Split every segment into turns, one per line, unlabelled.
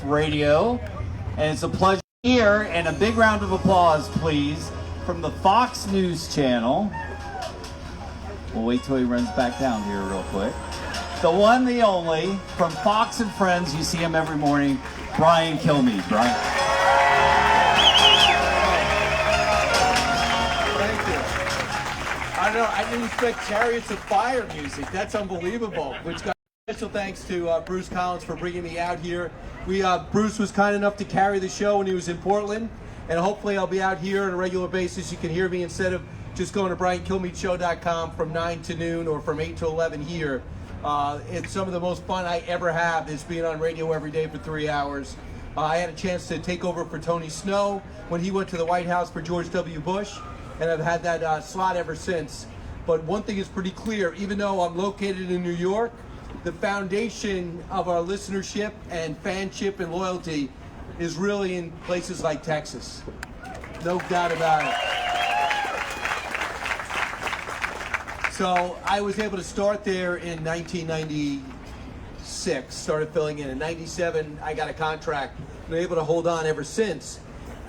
Radio. And it's a pleasure here, and a big round of applause, please, from the Fox News Channel. We'll wait till he runs back down here real quick. The one, the only, from Fox and Friends. You see him every morning, Brian Kilmeade. Brian.
Thank you. I don't know, I didn't expect Chariots of Fire music. That's unbelievable. Which got special thanks to Bruce Collins for bringing me out here. Bruce was kind enough to carry the show when he was in Portland, and hopefully I'll be out here on a regular basis. You can hear me instead of just going to BrianKilmeadShow.com from 9 to noon or from 8 to 11 here. It's some of the most fun I ever have, is being on radio every day for 3 hours. I had a chance to take over for Tony Snow when he went to the White House for George W. Bush, and I've had that slot ever since. But one thing is pretty clear, even though I'm located in New York, the foundation of our listenership and fanship and loyalty is really in places like Texas. No doubt about it. So I was able to start there in 1996, started filling in. In 97, I got a contract. Been able to hold on ever since.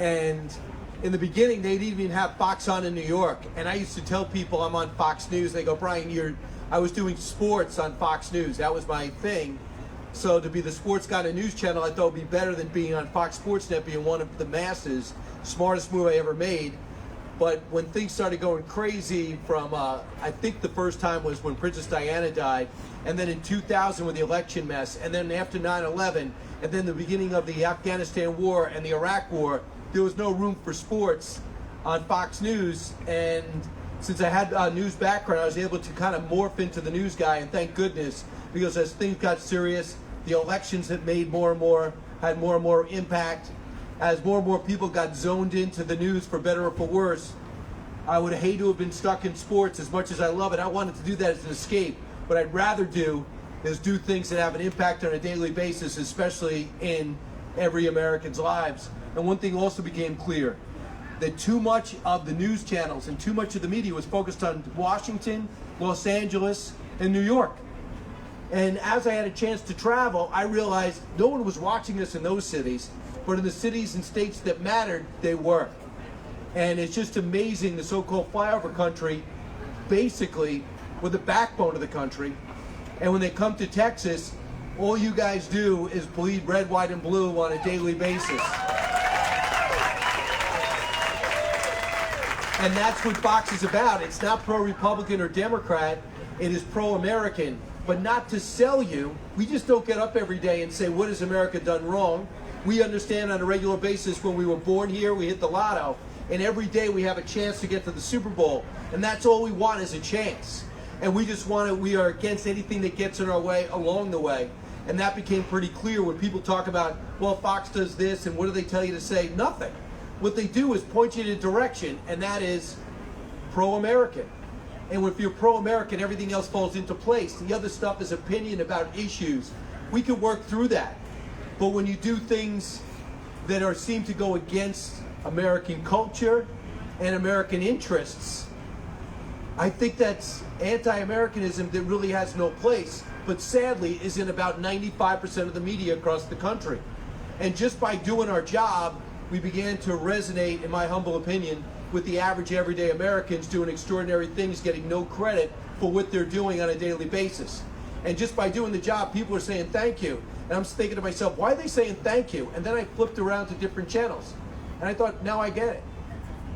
And in the beginning, they didn't even have Fox on in New York. And I used to tell people I'm on Fox News. They go, Brian, I was doing sports on Fox News. That was my thing. So to be the sports guy on a news channel, I thought would be better than being on Fox Sports Net, being one of the masses. Smartest move I ever made. But when things started going crazy from, I think the first time was when Princess Diana died, and then in 2000 with the election mess, and then after 9/11, and then the beginning of the Afghanistan war and the Iraq war, there was no room for sports on Fox News. And since I had a news background, I was able to kind of morph into the news guy, and thank goodness, because as things got serious, the elections had made had more and more impact. As more and more people got zoned into the news, for better or for worse, I would hate to have been stuck in sports. As much as I love it, I wanted to do that as an escape. What I'd rather do is do things that have an impact on a daily basis, especially in every American's lives. And one thing also became clear, that too much of the news channels and too much of the media was focused on Washington, Los Angeles, and New York. And as I had a chance to travel, I realized no one was watching us in those cities, but in the cities and states that mattered, they were. And it's just amazing, the so-called flyover country, basically, were the backbone of the country. And when they come to Texas, all you guys do is bleed red, white, and blue on a daily basis. And that's what Fox is about. It's not pro-Republican or Democrat. It is pro-American. But not to sell you. We just don't get up every day and say, what has America done wrong? We understand on a regular basis, when we were born here, we hit the lotto. And every day we have a chance to get to the Super Bowl. And that's all we want, is a chance. And we just want to, we are against anything that gets in our way along the way. And that became pretty clear when people talk about, well, Fox does this, and what do they tell you to say? Nothing. What they do is point you in a direction, and that is pro-American. And if you're pro-American, everything else falls into place. The other stuff is opinion about issues. We can work through that. But when you do things that seem to go against American culture and American interests, I think that's anti-Americanism that really has no place, but sadly is in about 95% of the media across the country. And just by doing our job, we began to resonate, in my humble opinion, with the average everyday Americans doing extraordinary things, getting no credit for what they're doing on a daily basis. And just by doing the job, people are saying thank you. And I'm thinking to myself, why are they saying thank you? And then I flipped around to different channels. And I thought, now I get it.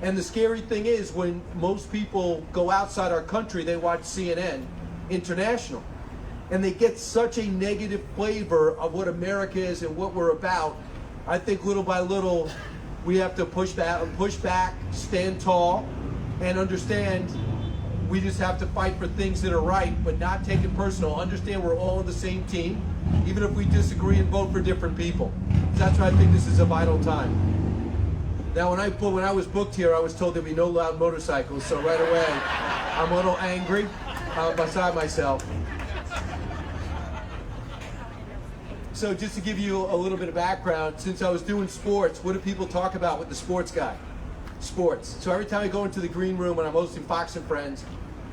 And the scary thing is, when most people go outside our country, they watch CNN International. And they get such a negative flavor of what America is and what we're about. I think little by little, we have to push back, stand tall, and understand we just have to fight for things that are right, but not take it personal. Understand we're all on the same team, even if we disagree and vote for different people. That's why I think this is a vital time. Now, when I was booked here, I was told there'd be no loud motorcycles, so right away, I'm a little angry. I'm beside myself. So just to give you a little bit of background, since I was doing sports, what do people talk about with the sports guy? Sports. So every time I go into the green room and I'm hosting Fox and Friends,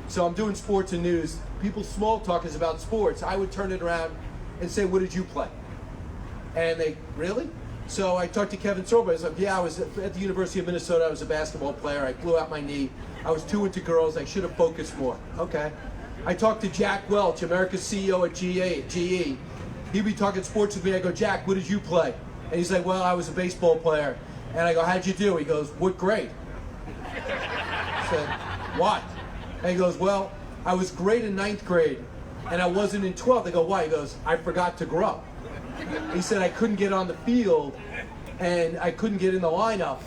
so I'm doing sports and news, people's small talk is about sports. I would turn it around and say, what did you play? And they, really? So I talked to Kevin Sorbo. I was like, yeah, I was at the University of Minnesota. I was a basketball player. I blew out my knee. I was too into girls. I should have focused more. Okay. I talked to Jack Welch, America's CEO at GE. He'd be talking sports with me. I go, Jack, what did you play? And he's like, well, I was a baseball player. And I go, how'd you do? He goes, what grade? I said, what? And he goes, well, I was great in 9th grade, and I wasn't in 12th. I go, why? He goes, I forgot to grow. He said, I couldn't get on the field, and I couldn't get in the lineup,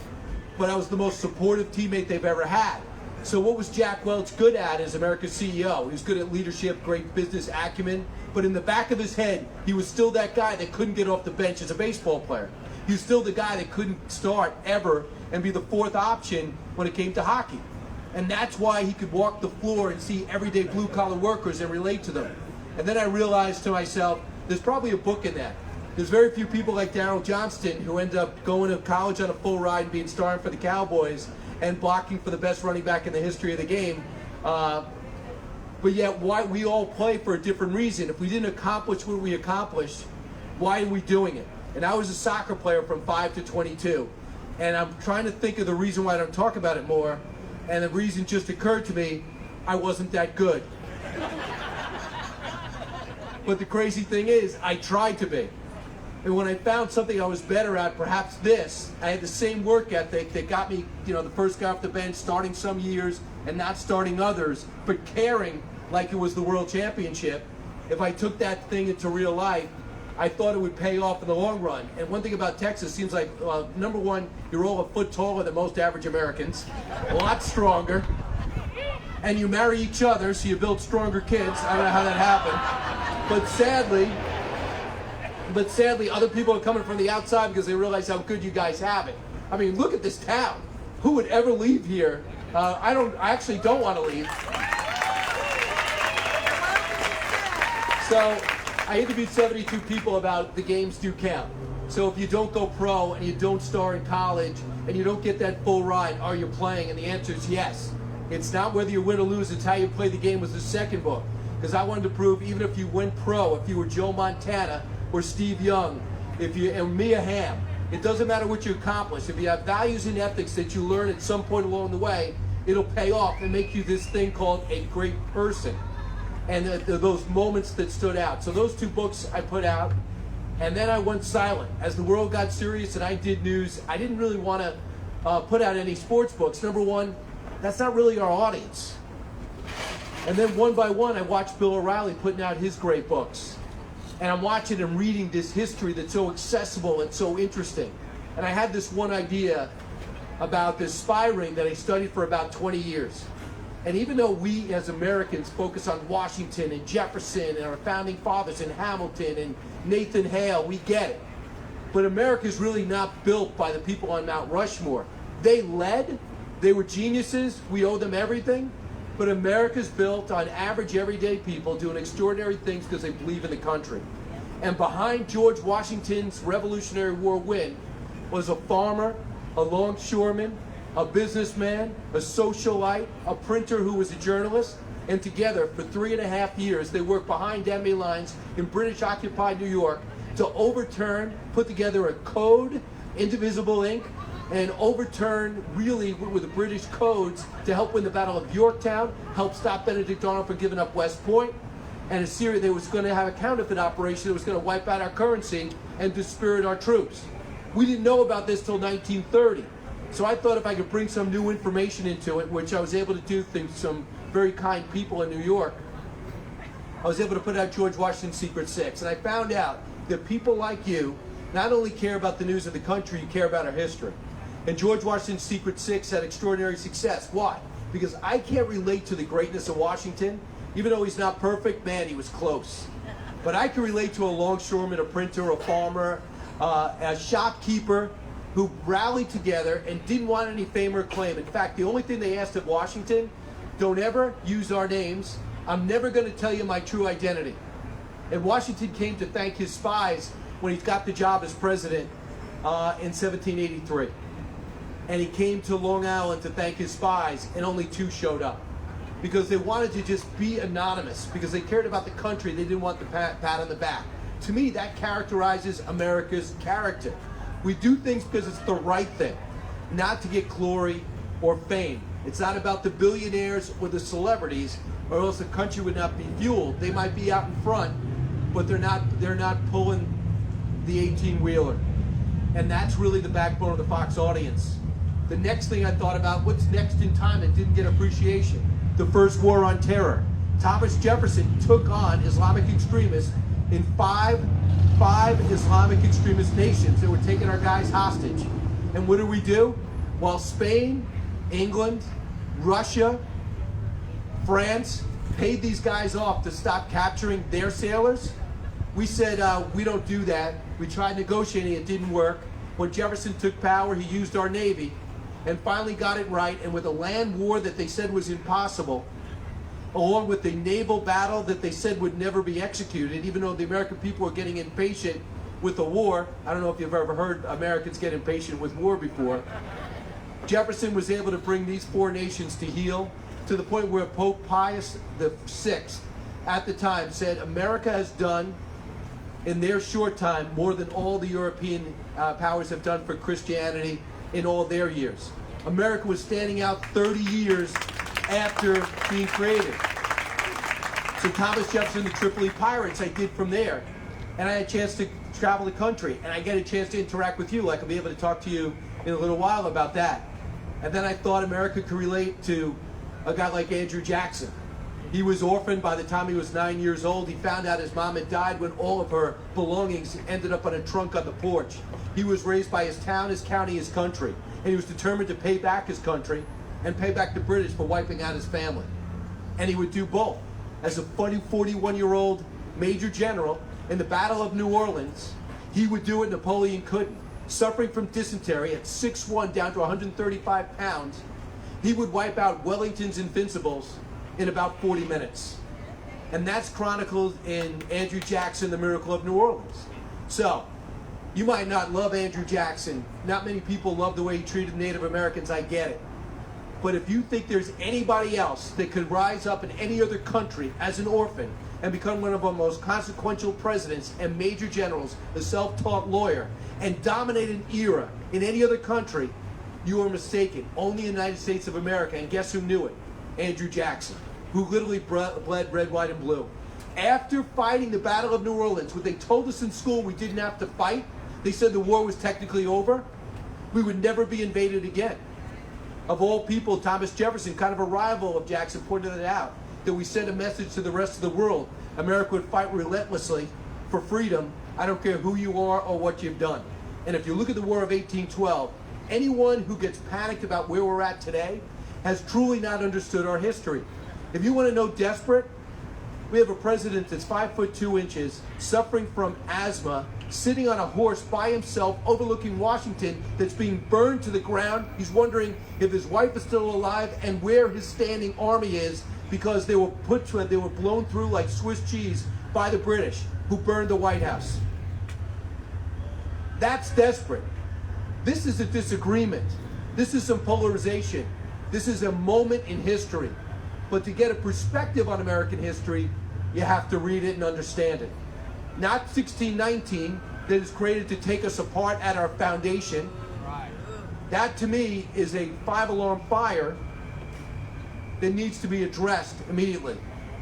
but I was the most supportive teammate they've ever had. So what was Jack Welch good at as America's CEO? He was good at leadership, great business acumen, but in the back of his head, he was still that guy that couldn't get off the bench as a baseball player. He was still the guy that couldn't start ever and be the 4th option when it came to hockey. And that's why he could walk the floor and see everyday blue-collar workers and relate to them. And then I realized to myself, there's probably a book in that. There's very few people like Darryl Johnston who end up going to college on a full ride and being starring for the Cowboys and blocking for the best running back in the history of the game. But yet, why we all play for a different reason. If we didn't accomplish what we accomplished, why are we doing it? And I was a soccer player from 5 to 22. And I'm trying to think of the reason why I don't talk about it more. And the reason just occurred to me, I wasn't that good. But the crazy thing is, I tried to be. And when I found something I was better at, perhaps this, I had the same work ethic that got me, the first guy off the bench, starting some years and not starting others, but caring like it was the World Championship. If I took that thing into real life, I thought it would pay off in the long run. And one thing about Texas seems like, number one, you're all a foot taller than most average Americans, a lot stronger, and you marry each other, so you build stronger kids. I don't know how that happened. But sadly, other people are coming from the outside because they realize how good you guys have it. I mean, look at this town. Who would ever leave here? I actually don't want to leave. So I interviewed 72 people about the games do count. So if you don't go pro and you don't star in college and you don't get that full ride, are you playing? And the answer is yes. It's not whether you win or lose, it's how you play the game was the second book. Because I wanted to prove even if you went pro, if you were Joe Montana or Steve Young, and Mia Hamm, it doesn't matter what you accomplish. If you have values and ethics that you learn at some point along the way, it'll pay off and make you this thing called a great person. And those moments that stood out. So those 2 books I put out, and then I went silent. As the world got serious and I did news, I didn't really want to put out any sports books. Number one, that's not really our audience. And then one by one, I watched Bill O'Reilly putting out his great books. And I'm watching and reading this history that's so accessible and so interesting. And I had this one idea about this spy ring that I studied for about 20 years. And even though we as Americans focus on Washington and Jefferson and our founding fathers and Hamilton and Nathan Hale, we get it. But America's really not built by the people on Mount Rushmore. They led, they were geniuses, we owe them everything. But America's built on average everyday people doing extraordinary things because they believe in the country. And behind George Washington's Revolutionary War win was a farmer, a longshoreman, a businessman, a socialite, a printer who was a journalist, and together for 3.5 years they worked behind enemy lines in British-occupied New York to overturn, put together a code, indivisible ink, and overturn really with the British codes to help win the Battle of Yorktown, help stop Benedict Arnold from giving up West Point, and a series that was going to have a counterfeit operation that was going to wipe out our currency and dispirit our troops. We didn't know about this till 1930. So I thought if I could bring some new information into it, which I was able to do through some very kind people in New York, I was able to put out George Washington's Secret Six. And I found out that people like you not only care about the news of the country, you care about our history. And George Washington's Secret Six had extraordinary success. Why? Because I can't relate to the greatness of Washington. Even though he's not perfect, man, he was close. But I can relate to a longshoreman, a printer, a farmer, a shopkeeper, who rallied together and didn't want any fame or acclaim. In fact, the only thing they asked of Washington, don't ever use our names. I'm never going to tell you my true identity. And Washington came to thank his spies when he got the job as president in 1783. And he came to Long Island to thank his spies, and only 2 showed up. Because they wanted to just be anonymous, because they cared about the country. They didn't want the pat on the back. to me, that characterizes America's character. We do things because it's the right thing, not to get glory or fame. It's not about the billionaires or the celebrities, or else the country would not be fueled. They might be out in front, but they're not pulling the 18-wheeler. And that's really the backbone of the Fox audience. The next thing I thought about, what's next in time that didn't get appreciation? The first war on terror. Thomas Jefferson took on Islamic extremists in five Islamic extremist nations that were taking our guys hostage. And what do? While Spain, England, Russia, France paid these guys off to stop capturing their sailors, we said, we don't do that. We tried negotiating, it didn't work. When Jefferson took power, he used our Navy and finally got it right. And with a land war that they said was impossible, along with the naval battle that they said would never be executed, even though the American people were getting impatient with the war. I don't know if you've ever heard Americans get impatient with war before. Jefferson was able to bring these four nations to heel, to the point where Pope Pius VI at the time said America has done in their short time more than all the European powers have done for Christianity in all their years. America was standing out 30 years after being created. So Thomas Jefferson, the Tripoli Pirates, I did from there. And I had a chance to travel the country, and I get a chance to interact with you. Like I'll be able to talk to you in a little while about that. And then I thought America could relate to a guy like Andrew Jackson. He was orphaned by the time he was 9 years old. He found out his mom had died when all of her belongings ended up on a trunk on the porch. He was raised by his town, his county, his country. And he was determined to pay back his country and pay back the British for wiping out his family. And he would do both. As a funny 41-year-old major general in the Battle of New Orleans, he would do it Napoleon couldn't. Suffering from dysentery at 6'1", down to 135 pounds, he would wipe out Wellington's Invincibles in about 40 minutes. And that's chronicled in Andrew Jackson, The Miracle of New Orleans. So, you might not love Andrew Jackson. Not many people love the way he treated Native Americans, I get it. But if you think there's anybody else that could rise up in any other country as an orphan and become one of our most consequential presidents and major generals, a self-taught lawyer, and dominate an era in any other country, you are mistaken. Only the United States of America, and guess who knew it? Andrew Jackson, who literally bled red, white, and blue. After fighting the Battle of New Orleans, what they told us in school we didn't have to fight, they said the war was technically over, we would never be invaded again. Of all people, Thomas Jefferson, kind of a rival of Jackson, pointed it out, that we sent a message to the rest of the world. America would fight relentlessly for freedom. I don't care who you are or what you've done. And if you look at the War of 1812, anyone who gets panicked about where we're at today has truly not understood our history. If you want to know desperate, we have a president that's 5'2", suffering from asthma, sitting on a horse by himself overlooking Washington that's being burned to the ground. He's wondering if his wife is still alive and where his standing army is, because they were blown through like Swiss cheese by the British, who burned the White House. That's desperate. This is a disagreement. This is some polarization. This is a moment in history. But to get a perspective on American history, you have to read it and understand it. Not 1619, that is created to take us apart at our foundation. Right. That to me is a 5-alarm fire that needs to be addressed immediately.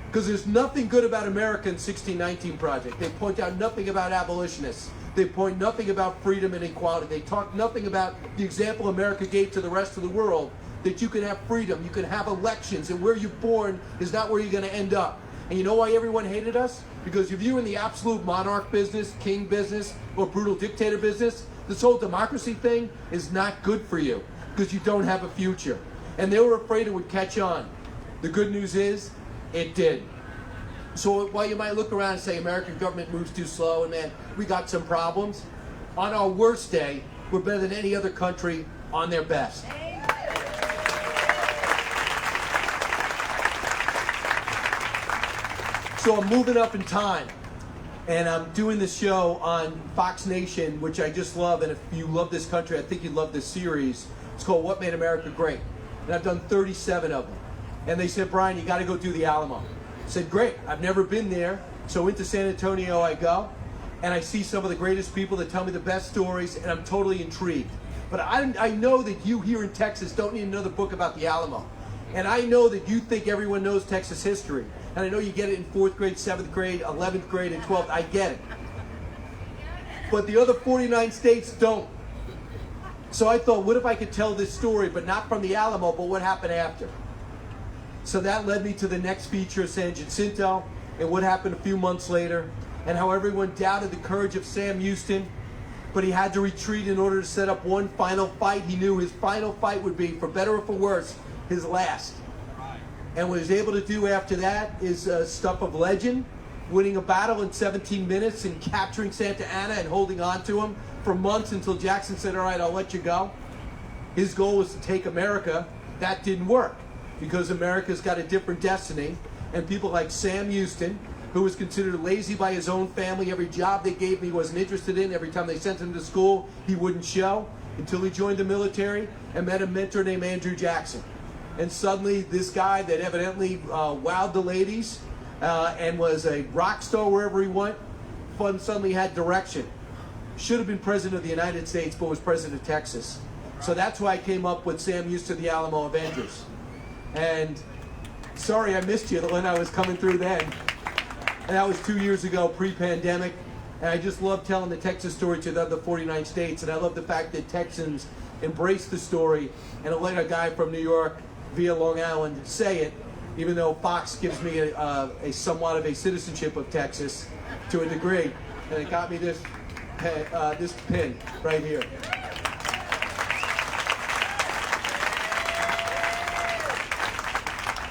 Because there's nothing good about America in 1619 project. They point out nothing about abolitionists. They point nothing about freedom and equality. They talk nothing about the example America gave to the rest of the world, that you can have freedom, you can have elections, and where you're born is not where you're going to end up. And you know why everyone hated us? Because if you're in the absolute monarch business, king business, or brutal dictator business, this whole democracy thing is not good for you, because you don't have a future. And they were afraid it would catch on. The good news is, it did. So while you might look around and say American government moves too slow and man, we got some problems, on our worst day, we're better than any other country on their best. So I'm moving up in time, and I'm doing this show on Fox Nation, which I just love, and if you love this country, I think you'd love this series. It's called What Made America Great, and I've done 37 of them. And they said, Brian, you got to go do the Alamo. I said, great, I've never been there, so into San Antonio I go, and I see some of the greatest people that tell me the best stories, and I'm totally intrigued. But I know that you here in Texas don't need another book about the Alamo. And I know that you think everyone knows Texas history. And I know you get it in 4th grade, 7th grade, 11th grade, and 12th. I get it. But the other 49 states don't. So I thought, what if I could tell this story, but not from the Alamo, but what happened after? So that led me to the next feature of San Jacinto, and what happened a few months later, and how everyone doubted the courage of Sam Houston, but he had to retreat in order to set up one final fight. He knew his final fight would be, for better or for worse, his last. And what he was able to do after that is stuff of legend, winning a battle in 17 minutes and capturing Santa Anna and holding on to him for months until Jackson said, all right, I'll let you go. His goal was to take America. That didn't work because America's got a different destiny. And people like Sam Houston, who was considered lazy by his own family, every job they gave him he wasn't interested in, every time they sent him to school he wouldn't show, until he joined the military and met a mentor named Andrew Jackson. And suddenly this guy that evidently wowed the ladies and was a rock star wherever he went, suddenly had direction. Should have been president of the United States, but was president of Texas. So that's why I came up with Sam Houston, the Alamo Avengers. And sorry I missed you when I was coming through then. And that was 2 years ago, pre-pandemic. And I just love telling the Texas story to the other 49 states. And I love the fact that Texans embrace the story and let a guy from New York via Long Island say it, even though Fox gives me a somewhat of a citizenship of Texas to a degree. And it got me this pin right here.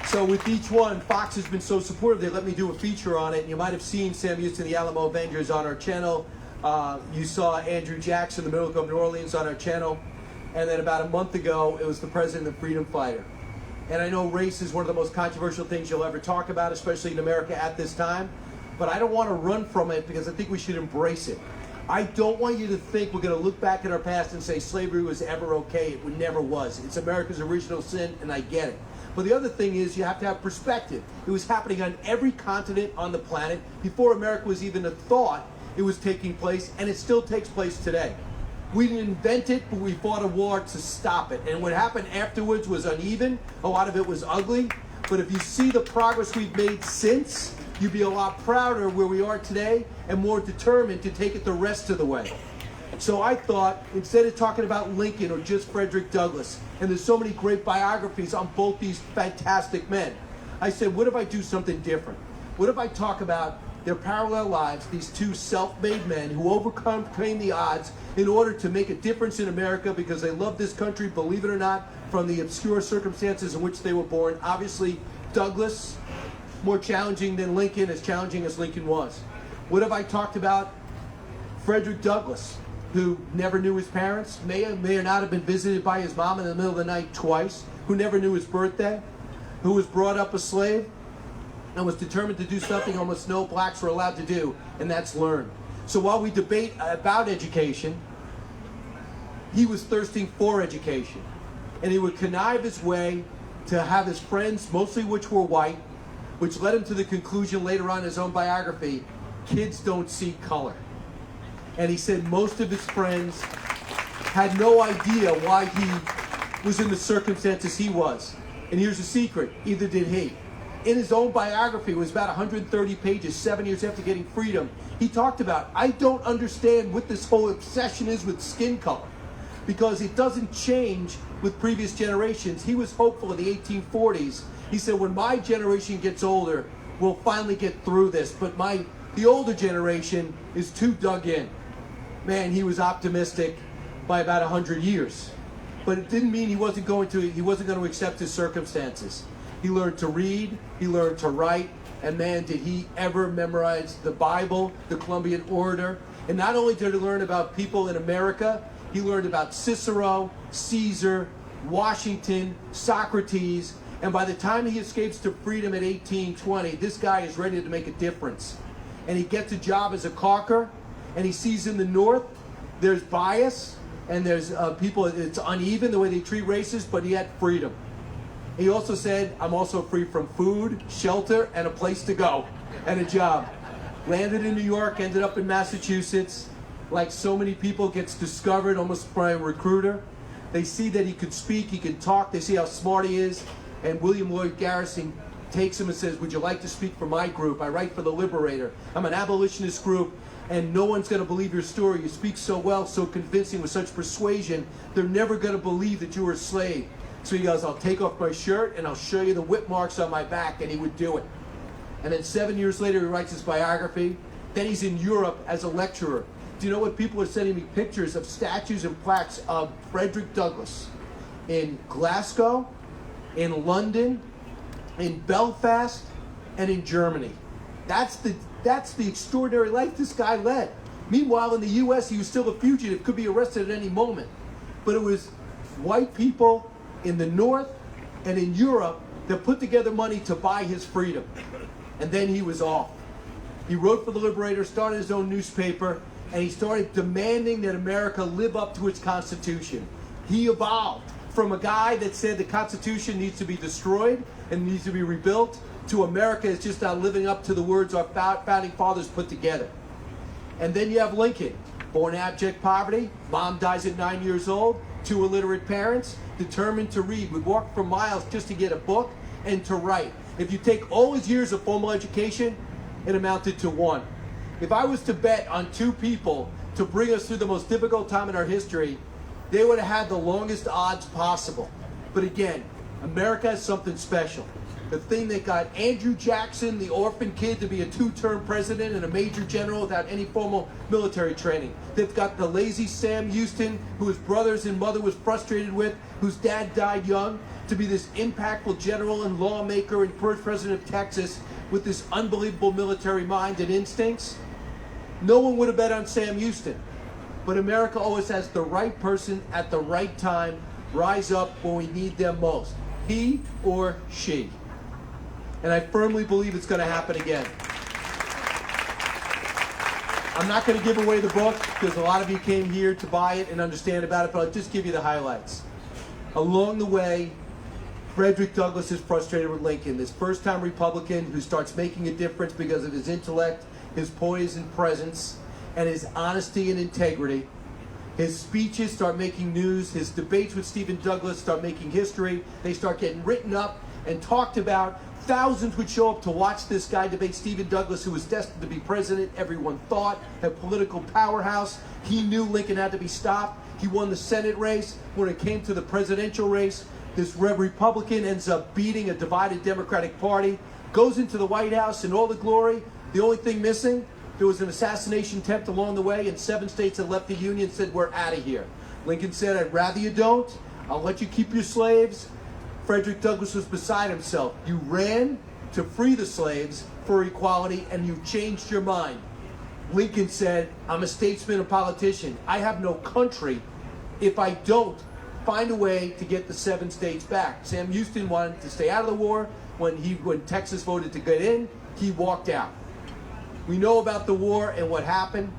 So with each one, Fox has been so supportive, they let me do a feature on it. And you might have seen Sam Houston, the Alamo Avengers on our channel. You saw Andrew Jackson, the Miracle of New Orleans on our channel. And then about a month ago, it was the President of Freedom Fighter. And I know race is one of the most controversial things you'll ever talk about, especially in America at this time. But I don't want to run from it because I think we should embrace it. I don't want you to think we're going to look back at our past and say slavery was ever okay. It never was. It's America's original sin, and I get it. But the other thing is you have to have perspective. It was happening on every continent on the planet. Before America was even a thought, it was taking place, and it still takes place today. We didn't invent it, but we fought a war to stop it. And what happened afterwards was uneven. A lot of it was ugly. But if you see the progress we've made since, you'd be a lot prouder where we are today and more determined to take it the rest of the way. So I thought, instead of talking about Lincoln or just Frederick Douglass, and there's so many great biographies on both these fantastic men, I said, what if I do something different? What if I talk about their parallel lives, these two self-made men who overcame the odds in order to make a difference in America because they love this country, believe it or not, from the obscure circumstances in which they were born. Obviously, Douglass, more challenging than Lincoln, as challenging as Lincoln was. What if I talked about Frederick Douglass, who never knew his parents, may or not have been visited by his mom in the middle of the night twice, who never knew his birthday, who was brought up a slave, and was determined to do something almost no blacks were allowed to do, and that's learn. So while we debate about education, he was thirsting for education. And he would connive his way to have his friends, mostly which were white, which led him to the conclusion later on in his own biography, kids don't see color. And he said most of his friends had no idea why he was in the circumstances he was. And here's the secret, either did he. In his own biography, it was about 130 pages, 7 years after getting freedom, he talked about, I don't understand what this whole obsession is with skin color, because it doesn't change with previous generations. He was hopeful in the 1840s. He said, when my generation gets older, we'll finally get through this, but the older generation is too dug in. Man, he was optimistic by about 100 years. But it didn't mean he wasn't going to accept his circumstances. He learned to read, he learned to write, and man, did he ever memorize the Bible, the Columbian Orator. And not only did he learn about people in America, he learned about Cicero, Caesar, Washington, Socrates, and by the time he escapes to freedom at 1820, this guy is ready to make a difference. And he gets a job as a caulker, and he sees in the North, there's bias, and there's people, it's uneven the way they treat races, but he had freedom. He also said, I'm also free from food, shelter, and a place to go, and a job. Landed in New York, ended up in Massachusetts. Like so many people, gets discovered almost by a recruiter. They see that he could speak, he could talk, they see how smart he is, and William Lloyd Garrison takes him and says, would you like to speak for my group? I write for The Liberator. I'm an abolitionist group, and no one's going to believe your story. You speak so well, so convincing, with such persuasion, they're never going to believe that you were a slave. So he goes, I'll take off my shirt and I'll show you the whip marks on my back, and he would do it. And then 7 years later, he writes his biography. Then he's in Europe as a lecturer. Do you know what? People are sending me pictures of statues and plaques of Frederick Douglass in Glasgow, in London, in Belfast, and in Germany. That's the extraordinary life this guy led. Meanwhile, in the U.S., he was still a fugitive, could be arrested at any moment. But it was white people in the North and in Europe that put together money to buy his freedom. And then he was off. He wrote for The Liberator, started his own newspaper, and he started demanding that America live up to its Constitution. He evolved from a guy that said the Constitution needs to be destroyed and needs to be rebuilt, to America is just not living up to the words our founding fathers put together. And then you have Lincoln, born in abject poverty, mom dies at 9 years old, 2 illiterate parents, determined to read, would walk for miles just to get a book and to write. If you take all his years of formal education, it amounted to 1. If I was to bet on 2 people to bring us through the most difficult time in our history, they would have had the longest odds possible. But again, America has something special. The thing that got Andrew Jackson, the orphan kid, to be a 2-term president and a major general without any formal military training. They've got the lazy Sam Houston, who his brothers and mother was frustrated with, whose dad died young, to be this impactful general and lawmaker and first president of Texas with this unbelievable military mind and instincts. No one would have bet on Sam Houston. But America always has the right person at the right time rise up when we need them most. He or she. And I firmly believe it's going to happen again. I'm not going to give away the book because a lot of you came here to buy it and understand about it, but I'll just give you the highlights. Along the way, Frederick Douglass is frustrated with Lincoln, this first-time Republican who starts making a difference because of his intellect, his poise and presence, and his honesty and integrity. His speeches start making news. His debates with Stephen Douglas start making history. They start getting written up and talked about. Thousands would show up to watch this guy debate Stephen Douglas, who was destined to be president. Everyone thought, a political powerhouse. He knew Lincoln had to be stopped. He won the Senate race. When it came to the presidential race, this Republican ends up beating a divided Democratic Party, goes into the White House in all the glory. The only thing missing, there was an assassination attempt along the way, and 7 states had left the Union, said, we're out of here. Lincoln said, I'd rather you don't. I'll let you keep your slaves. Frederick Douglass was beside himself. You ran to free the slaves for equality, and you changed your mind. Lincoln said, I'm a statesman and politician. I have no country if I don't find a way to get the 7 states back. Sam Houston wanted to stay out of the war. When Texas voted to get in, he walked out. We know about the war and what happened.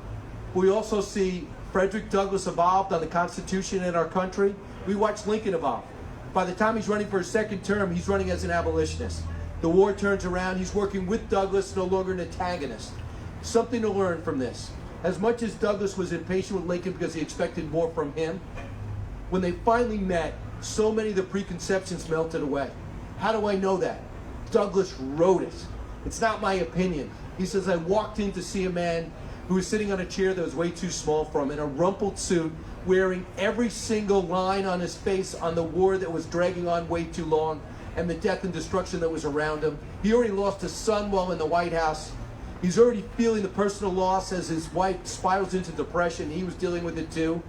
We also see Frederick Douglass evolved on the Constitution in our country. We watched Lincoln evolve. By the time he's running for his 2nd term, he's running as an abolitionist. The war turns around. He's working with Douglass, no longer an antagonist. Something to learn from this. As much as Douglass was impatient with Lincoln because he expected more from him, when they finally met, so many of the preconceptions melted away. How do I know that? Douglass wrote it. It's not my opinion. He says, I walked in to see a man who was sitting on a chair that was way too small for him in a rumpled suit, wearing every single line on his face on the war that was dragging on way too long and the death and destruction that was around him. He already lost his son while in the White House. He's already feeling the personal loss as his wife spirals into depression. He was dealing with it too.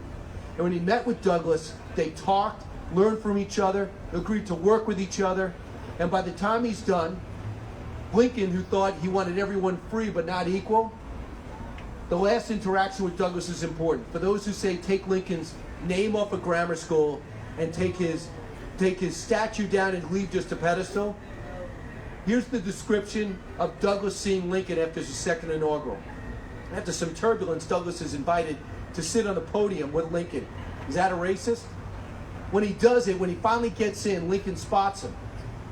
And when he met with Douglass, they talked, learned from each other, agreed to work with each other. And by the time he's done, Lincoln, who thought he wanted everyone free but not equal, the last interaction with Douglass is important. For those who say take Lincoln's name off a grammar school and take his statue down and leave just a pedestal, here's the description of Douglass seeing Lincoln after his 2nd inaugural. After some turbulence, Douglass is invited to sit on the podium with Lincoln. Is that a racist? When he does it, when he finally gets in, Lincoln spots him.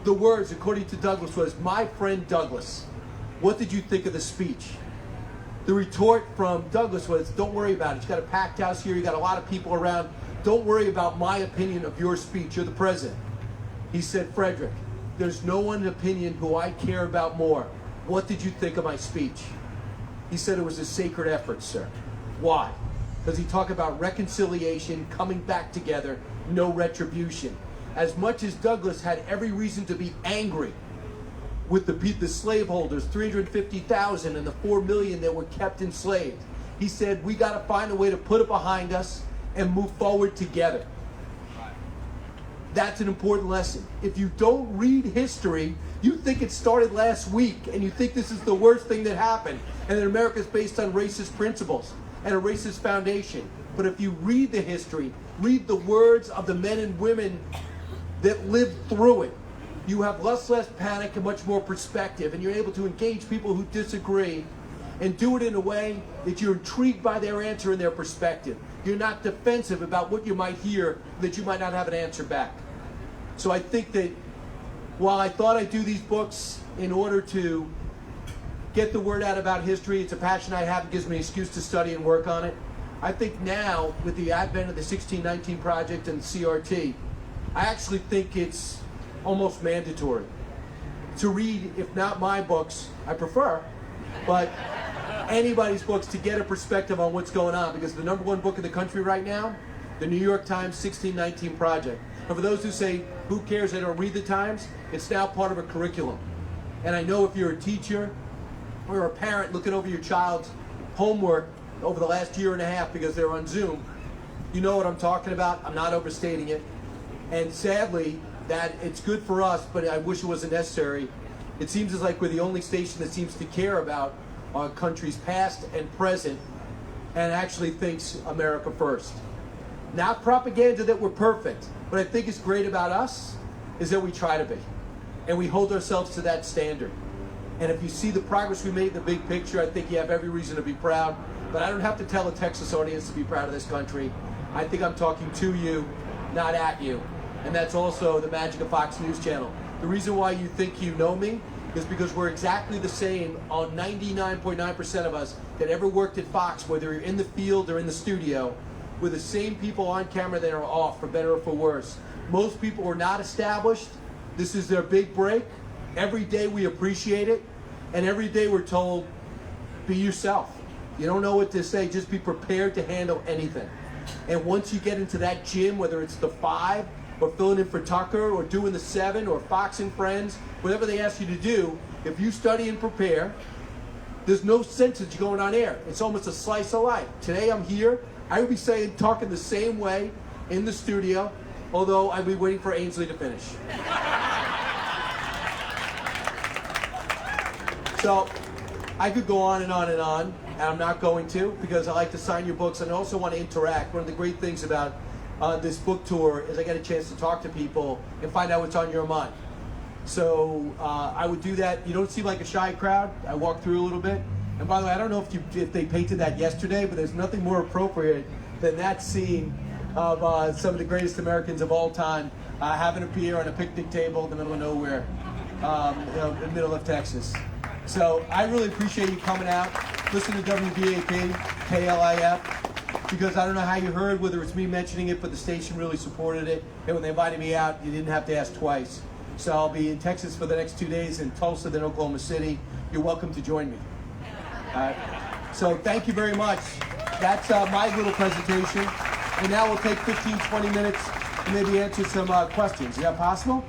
The words, according to Douglass, was, my friend Douglass, what did you think of the speech? The retort from Douglas was, don't worry about it. You got a packed house here. You got a lot of people around. Don't worry about my opinion of your speech. You're the president. He said, Frederick, there's no one opinion who I care about more. What did you think of my speech? He said it was a sacred effort, sir. Why? Because he talked about reconciliation, coming back together, no retribution. As much as Douglas had every reason to be angry with the slaveholders, 350,000 and the 4 million that were kept enslaved, he said, we got to find a way to put it behind us and move forward together. That's an important lesson. If you don't read history, you think it started last week and you think this is the worst thing that happened and that America is based on racist principles and a racist foundation. But if you read the history, read the words of the men and women that lived through it, you have less panic and much more perspective, and you're able to engage people who disagree and do it in a way that you're intrigued by their answer and their perspective. You're not defensive about what you might hear that you might not have an answer back. So I think that while I thought I'd do these books in order to get the word out about history, it's a passion I have, it gives me an excuse to study and work on it. I think now, with the advent of the 1619 Project and the CRT, I actually think it's almost mandatory to read, if not my books, I prefer, but anybody's books to get a perspective on what's going on, because the #1 book in the country right now, the New York Times 1619 Project. And for those who say, who cares, I don't read the Times, it's now part of a curriculum. And I know if you're a teacher or a parent looking over your child's homework over the last year and a half because they're on Zoom, you know what I'm talking about. I'm not overstating it. And sadly, that it's good for us, but I wish it wasn't necessary. It seems as like we're the only station that seems to care about our country's past and present and actually thinks America first. Not propaganda that we're perfect, but I think it's great about us is that we try to be. And we hold ourselves to that standard. And if you see the progress we made in the big picture, I think you have every reason to be proud. But I don't have to tell a Texas audience to be proud of this country. I think I'm talking to you, not at you. And that's also the magic of Fox News Channel. The reason why you think you know me is because we're exactly the same on 99.9% of us that ever worked at Fox, whether you're in the field or in the studio. We're the same people on camera that are off, for better or for worse. Most people are not established. This is their big break. Every day we appreciate it, and every day we're told, be yourself. You don't know what to say, just be prepared to handle anything. And once you get into that gym, whether it's the 5, or filling in for Tucker, or doing the 7, or Fox and Friends, whatever they ask you to do, if you study and prepare, there's no sense that you're going on air. It's almost a slice of life. Today I'm here. I would be talking the same way in the studio, although I'd be waiting for Ainsley to finish. So I could go on and on and on, and I'm not going to, because I like to sign your books and I also want to interact. One of the great things about this book tour is I get a chance to talk to people and find out what's on your mind. So I would do that. You don't seem like a shy crowd. I walked through a little bit. And by the way, I don't know if they painted that yesterday, but there's nothing more appropriate than that scene of some of the greatest Americans of all time having a beer on a picnic table in the middle of nowhere, in the middle of Texas. So I really appreciate you coming out, listening to WBAP, KLIF, because I don't know how you heard, whether it's me mentioning it, but the station really supported it. And when they invited me out, you didn't have to ask twice. So I'll be in Texas for the next 2 days, in Tulsa, then Oklahoma City. You're welcome to join me. So thank you very much. That's my little presentation. And now we'll take 15, 20 minutes and maybe answer some questions. Is that possible?